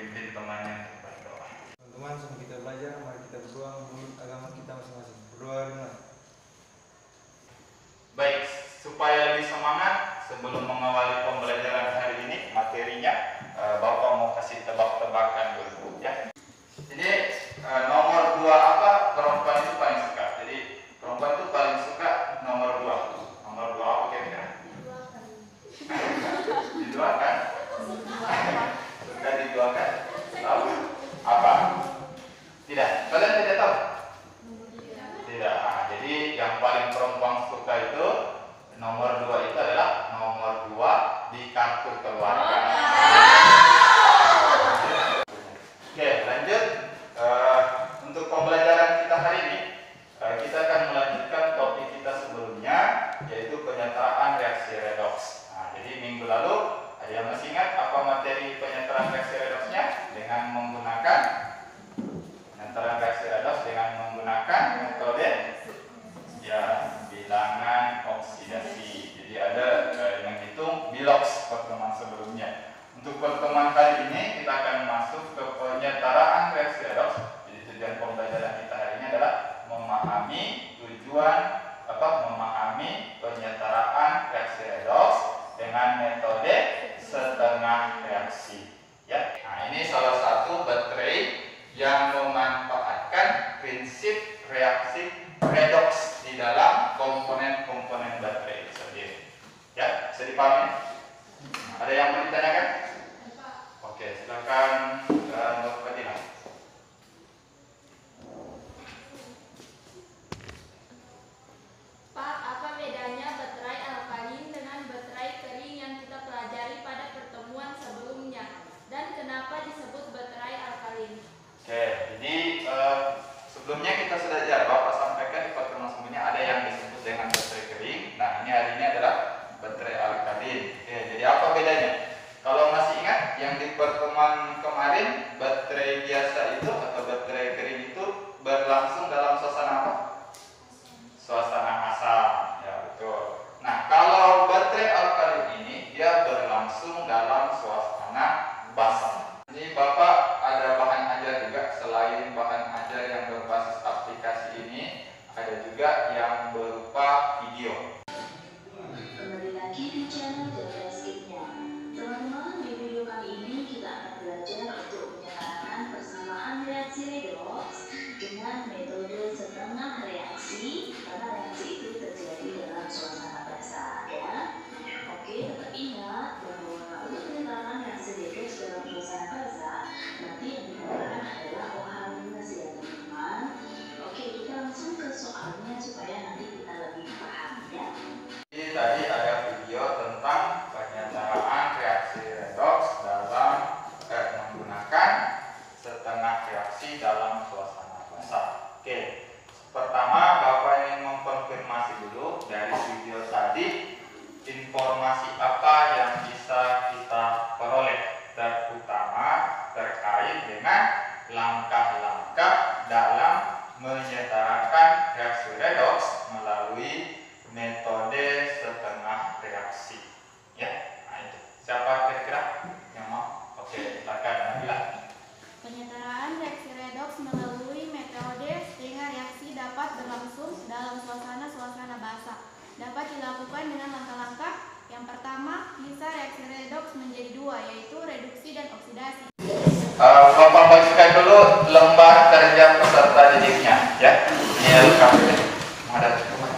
pimpin temannya untuk berdoa. Teman-teman, sebelum kita belajar, mari kita berdoa menurut agama kita masing-masing. Berdoa dengan baik, supaya lebih semangat sebelum mengawali pembelajaran hari ini materinya, Bapak mau kasih tebak-tebakan dulu ya. Jadi nomor 2 apa perempuan itu paling suka? Jadi perempuan itu paling suka nomor 2. Nomor 2 apa kira-kira? Diduakan. Suka diduakan. Tahu apa? Tidak. Kalian tidak tahu? Tidak. Nah, jadi yang paling perempuan suka itu nomor 2 itu adalah nomor 2 di kartu keluarga. Oke, lanjut. Untuk pembelajaran kita hari ini, kita akan melanjutkan topik kita sebelumnya, yaitu penyataan reaksi redoks. Nah, jadi minggu lalu ada yang masih ingat apa materi penyataan reaksi redoksnya? Dengan menggunakan penyataan reaksi redoks dengan menggunakan metode ya bilangan oksidasi. Jadi ada yang hitung biloks pertemuan sebelumnya. Untuk pertemuan kali ini kita akan masuk ke penyetaraan reaksi redoks. Jadi tujuan pembelajaran kita hari ini adalah memahami memahami penyetaraan reaksi redoks dengan metode setengah reaksi. Ya, nah ini salah satu baterai yang memanfaatkan prinsip reaksi redoks di dalam komponen-komponen baterai itu sendiri. Ya, bisa dipahami? Ada yang mau ditanyakan? Oke, silakan Dr. Fatina. Pak, apa bedanya baterai alkalin dengan baterai kering yang kita pelajari pada pertemuan sebelumnya? Dan kenapa disebut baterai alkalin? Oke, jadi sebelumnya kita sudah Bapak sampaikan di pertemuan sebelumnya ada yang disebut dengan baterai kering. Nah, ini hari ini adalah baterai alkalin. Oke, jadi apa bedanya? Kalau masih ingat yang di pertemuan kemarin, baterai biasa itu atau baterai kering itu berlangsung dalam suasana apa? Suasana asam, ya betul. Nah, kalau baterai alkalin ini dia berlangsung dalam suasana basah. Ini Bapak ada bahan ajar juga, selain bahan ajar yang berbasis aplikasi ini, ada juga yang berupa video. Kembali lagi di channel Javaskipnya. Teman-teman, di video kali ini kita akan belajar untuk menyatakan persamaan reaksi redoks dengan metode setengah reaksi, karena reaksi itu terjadi dalam suasana basah, ya. Oke, tetap ingat bahwa untuk menyatakan reaksi redoks dalam suasana basah, nanti yang digunakan adalah OH- ya teman-teman. Oke, kita langsung ke soalnya supaya nanti kita lebih paham, ya. Jadi tadi ada video tentang penyataan reaksi redoks dalam menggunakan setengah reaksi dalam suasana basah. Oke, pertama Bapak ingin mengkonfirmasi dulu dari video tadi informasi apa yang bisa kita peroleh, terutama terkait dengan langkah-langkah dalam menyetarakan reaksi redoks melalui metode setengah reaksi. Ya, nah itu. Siapa kira-kira yang mau? Oke, silakan Nabila. Penyetaraan reaksi redoks melalui metode setengah reaksi dapat berlangsung dalam suasana basah. Dapat dilakukan dengan langkah-langkah. Yang pertama, bisa reaksi redoks menjadi dua, yaitu reduksi dan oksidasi. Bapak bagikan dulu lembar kerja peserta didiknya, ya. Ini lengkap. Ada kemana?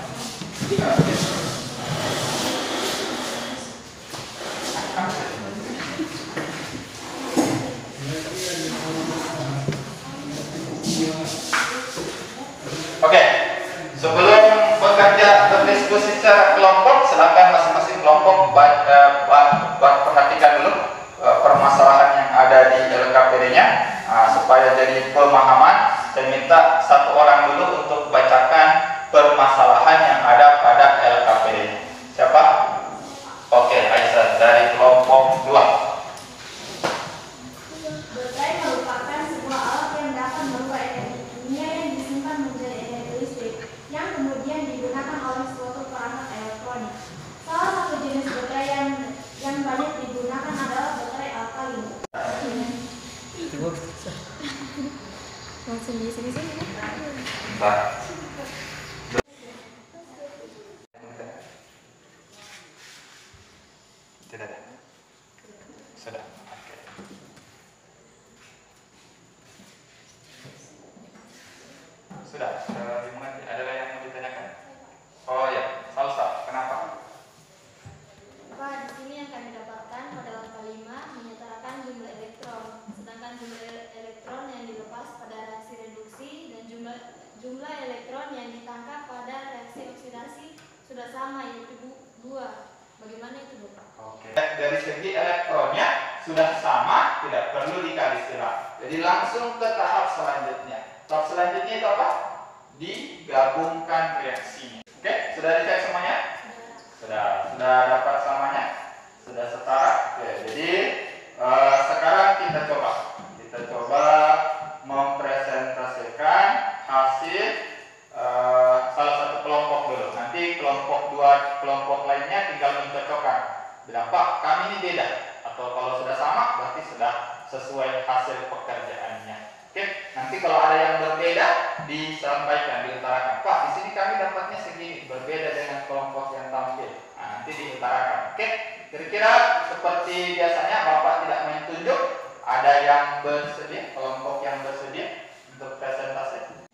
Oke, sebelum bekerja berdiskusi secara kelompok, silakan masing-masing kelompok perhatikan dulu permasalahan yang ada di LKPD-nya supaya jadi pemahaman. Saya minta satu orang dulu untuk bacakan permasalahan yang ada pada LKPD. Siapa? Oke, Aisyah dari kelompok 2. Baterai merupakan sebuah alat yang dapat merubah energi kimia yang disimpan menjadi energi listrik yang kemudian digunakan oleh suatu perangkat elektronik. Salah satu jenis baterai yang banyak digunakan adalah baterai alkalin. Langsung di sini. Bentar. Tidak ada. Sudah. Oke. Sudah. Dimengerti. Ada yang mau ditanyakan? Oh ya, salsa. Kenapa? Pak, di sini yang kami dapatkan pada langkah 5 menyatakan jumlah elektron, sedangkan jumlah elektron yang dilepas pada reaksi reduksi dan jumlah elektron yang ditangkap pada reaksi oksidasi sudah sama, yaitu 2. Bagaimana itu, Bu? Oke. Dari segi elektronnya sudah sama, tidak perlu dikali silang. Jadi langsung ke tahap selanjutnya. Tahap selanjutnya itu apa? Digabungkan reaksinya. Oke, sudah dicek semuanya? Sudah dapat samanya? Sudah setara? Oke, jadi sekarang kita coba mempresentasikan hasil salah satu kelompok dulu. Nanti kelompok lainnya tinggal mencocokkan. Bilang, Pak, kami ini beda. Atau kalau sudah sama, berarti sudah sesuai hasil pekerjaannya. Oke, nanti kalau ada yang berbeda, disampaikan, diutarakan. Pak, di sini kami dapatnya segini, berbeda dengan kelompok yang tampil. Nah, nanti diutarakan. Oke, kira-kira seperti biasanya Bapak tidak main tunjuk, ada yang bersedia, kelompok yang bersedia untuk presentasi.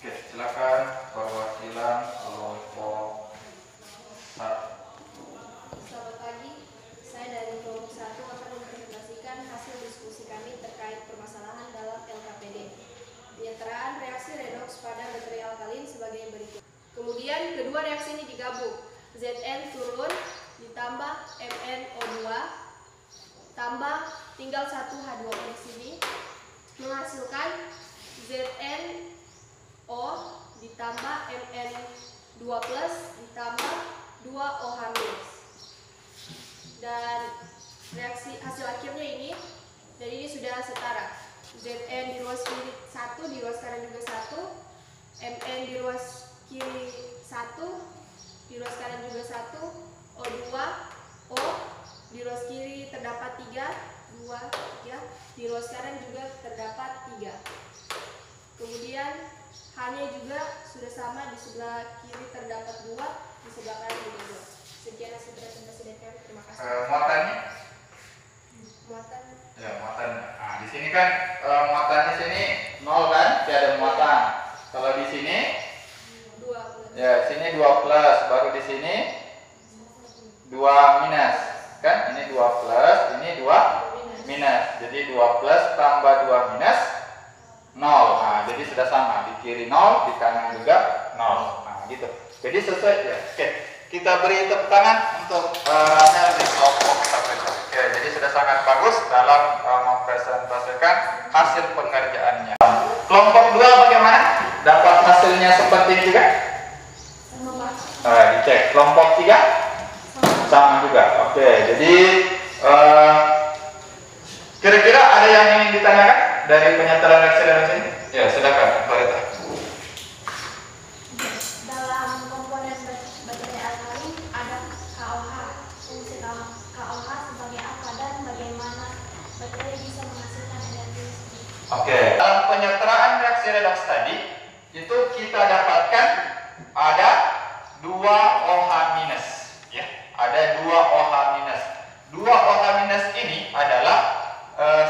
Oke, silakan perwakilan kelompok 1. Selamat pagi, saya dari kelompok 1 akan mempresentasikan hasil diskusi kami terkait permasalahan dalam LKPD. Penyetaraan reaksi redoks pada baterai alkalin sebagai berikut. Kemudian kedua reaksi ini digabung. Zn turun ditambah MnO2 tambah tinggal 1 H2O di sini menghasilkan ZnO ditambah Mn2+ ditambah 2OH-. Dan reaksi hasil akhirnya ini, dan ini sudah setara. Zn di ruas kiri 1, di ruas kanan juga 1, Mn di ruas kiri 1, di ruas kanan juga 1, O2, O di ruas kiri terdapat 3, 2, 3, di ruas kanan juga terdapat 3. Kemudian H-nya juga sudah sama, di sebelah kiri terdapat 2, di sebelah kanan juga 2. Sekian hasil presentasi dari kami. Terima kasih. Muatannya? Muatan. Ya, muatan. Nah, di sini kan muatannya sini 0 kan? Tidak ada muatan. Kalau di sini 2+. ya, sini 2+, baru di sini 2- kan? Ini 2+, ini 2-. Jadi 2+ tambah 2- 0. Nah, jadi sudah sama, di kiri 0, di kanan juga 0. Nah, gitu. Jadi sesuai ya. Oke. Kita beri tepuk tangan untuk Helmi kelompok 1. Oke, jadi sudah sangat bagus dalam mempresentasikan hasil pengerjaannya. Kelompok 2 bagaimana? Dapat hasilnya seperti ini juga? Dicek. Kelompok 3? Sama juga. Oke, jadi kira-kira ada yang ingin ditanyakan dari penyetaran reaksi dari sini? Ya, silakan, Clarita. Dalam komponen baterai alkalin ada KOH. Fungsi KOH sebagai apa dan bagaimana baterai bisa menghasilkan energi listrik? Oke, dalam penyetaraan reaksi redoks tadi itu kita dapatkan ada 2 OH-, ya. Ada 2 OH-. 2 OH- ini adalah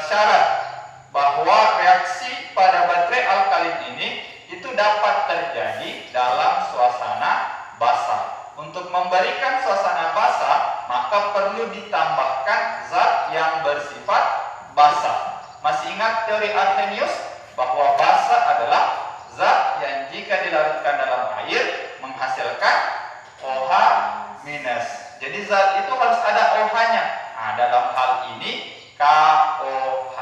syarat bahwa reaksi pada baterai alkalin ini itu dapat terjadi dalam suasana basah. Untuk memberikan suasana basah, maka perlu ditambahkan zat yang bersifat basah. Masih ingat teori Arrhenius bahwa basah adalah zat yang jika dilarutkan dalam air menghasilkan OH-. Jadi zat itu harus ada OH-nya. Nah, dalam hal ini KOH.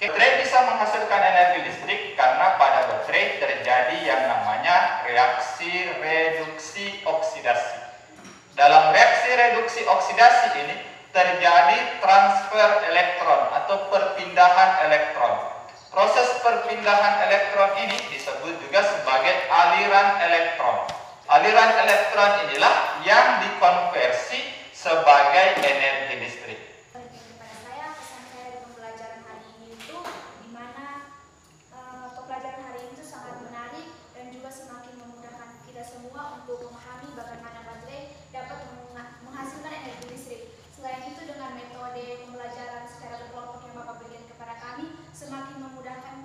Baterai bisa menghasilkan energi listrik karena pada baterai terjadi yang namanya reaksi reduksi oksidasi. Dalam reaksi reduksi oksidasi ini terjadi transfer elektron atau perpindahan elektron. Proses perpindahan elektron ini disebut juga sebagai aliran elektron. Aliran elektron inilah yang dikonversi sebagai energi listrik. Kepada saya, pesan saya dari pembelajaran hari ini semakin memudahkan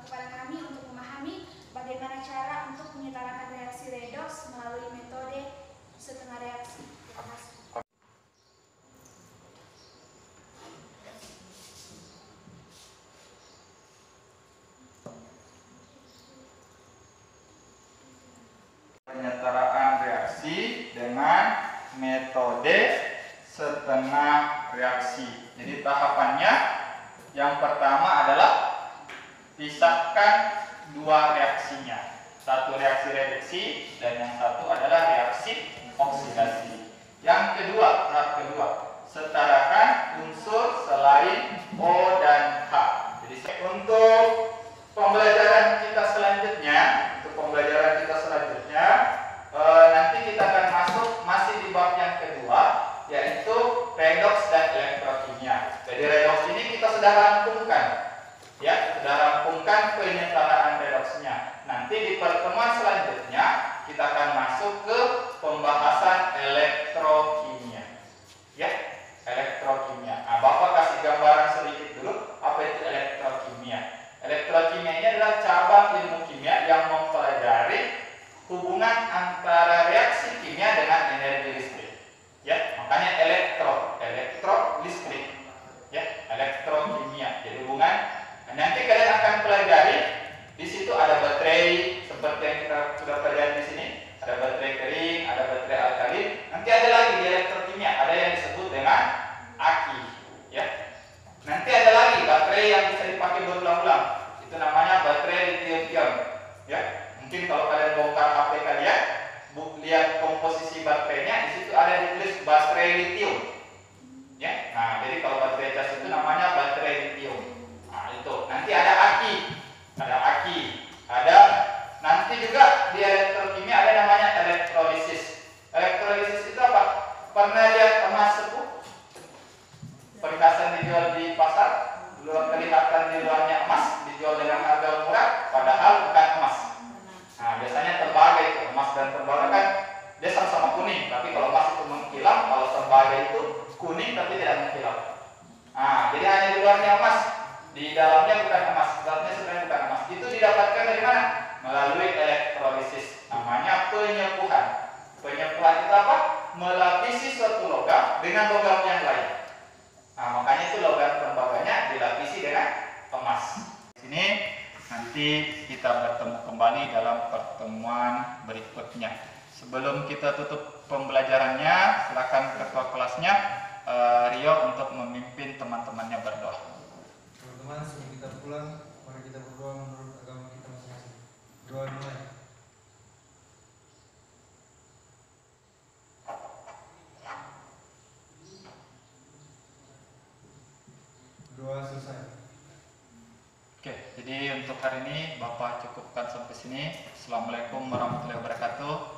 kepada kami untuk memahami bagaimana cara untuk menyetarakan reaksi redoks melalui metode setengah reaksi. Terima kasih. Penyetaraan reaksi dengan metode setengah reaksi. Jadi tahapannya yang pertama adalah pisahkan dua reaksinya. Satu reaksi reduksi dan yang satu adalah reaksi oksidasi. Yang kedua, tahap kedua, setarakan unsur selain O dan H. Jadi untuk pembelajaran kita selanjutnya, nanti kita akan masuk masih di bab yang kedua, yaitu redoks dan elektrokimia. Jadi redoks ini kita sudah rampungkan, ya, sudah rampungkan penyetaraan redoksnya. Nanti di pertemuan selanjutnya kita akan masuk ke pembahasan elektrokimia, ya, elektrokimia. Nah, Bapak kasih gambaran sedikit dulu apa itu elektrokimia. Elektrokimia ini adalah cabang ilmu kimia yang mempelajari hubungan antara reaksi kimia dengan energi listrik. Ya, makanya elektrolistrik. Ya, elektrokimia. Jadi hubungan. Nanti kalian akan pelajari di situ ada baterai seperti yang kita sudah pelajari di sini. Ada baterai kering, ada baterai alkalin. Nanti ada lagi di elektrokimia, ada yang disebut dengan aki. Ya. Nanti ada lagi baterai yang bisa dipakai berulang-ulang. Itu namanya baterai lithium-ion. Ya. Mungkin kalau kalian bongkar HP kalian, lihat komposisi baterainya, di situ ada ditulis baterai lithium. Ya. Nah, jadi kalau baterai cas itu namanya baterai lithium. Nah, itu. Nanti ada aki. Ada nanti juga di elektrokimia ada namanya elektrolisis. Elektrolisis itu apa? Pernah lihat emas sepuh? Perhiasan dijual di pasar, kelihatan di luarnya emas, dijual dengan harga murah, padahal bukan emas. Nah, biasanya tembaga itu, emas dan tembaga kan dia sama-sama kuning, tapi kalau emas itu mengkilap, kalau tembaga itu kuning tapi tidak mengkilap. Nah, jadi hanya di luarnya emas, di dalamnya bukan emas, dalamnya sebenarnya bukan emas. Itu didapatkan dari mana? Melalui elektrolisis, namanya penyepuhan. Penyepuhan itu apa? Melapisi suatu logam dengan logam yang lain. Nah, makanya itu logam tembaganya dilapisi dengan emas. Di sini nanti kita bertemu kembali dalam pertemuan berikutnya. Sebelum kita tutup pembelajarannya, silakan ketua kelasnya Rio untuk memimpin teman-temannya berdoa. Teman-teman, sebelum kita pulang, mari kita berdoa menurut agama kita masing-masing. Doa dimulai. Doa selesai. Oke, jadi untuk hari ini Bapak cukupkan sampai sini. Assalamualaikum warahmatullahi wabarakatuh.